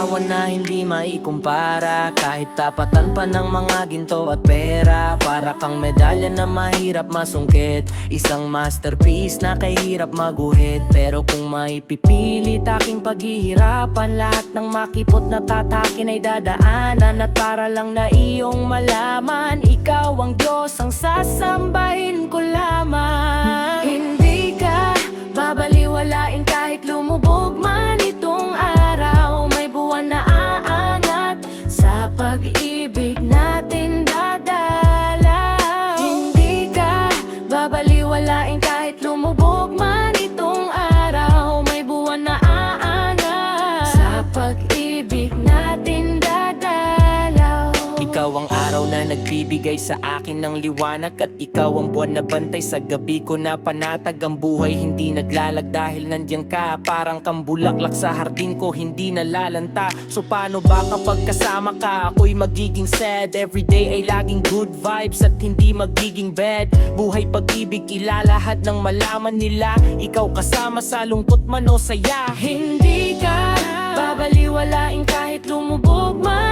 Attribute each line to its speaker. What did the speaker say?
Speaker 1: larawan na hindi maikumpara, kahit tapatan pa ng mga ginto at pera. Para kang medalya na mahirap masungkit, isang masterpiece na kahirap maguhit. Pero kung maipipilit aking paghihirapan, lahat ng makipot na tatakin ay dadaanan. At para lang na iyong malaman, ikaw ang Diyos, ang sasambahin ko lamang. Hindi ka babaliwalain kahit lumubog man itong araw. May buwan na aangat, sa pag-ibig natin dadalaw. Hindi ka babaliwalain kahit lumubog man itong araw. May buwan na aangat, sa pag-ibig natin dadalaw. Ikaw ang araw na nagbibigay sa akin ng liwanag, at ikaw ang buwan na bantay sa gabi ko na panatag. Ang buhay hindi naglalag dahil nandiyan ka, parang kang bulaklak sa hardin ko, hindi nalalanta. So paano ba kapag kasama ka, ako'y magiging sad? Everyday ay laging good vibes at hindi magiging bad. Buhay pag-ibig, ilalahad ng malaman nila, ikaw kasama sa lungkot man o saya. Hindi ka babaliwalain kahit lumubog man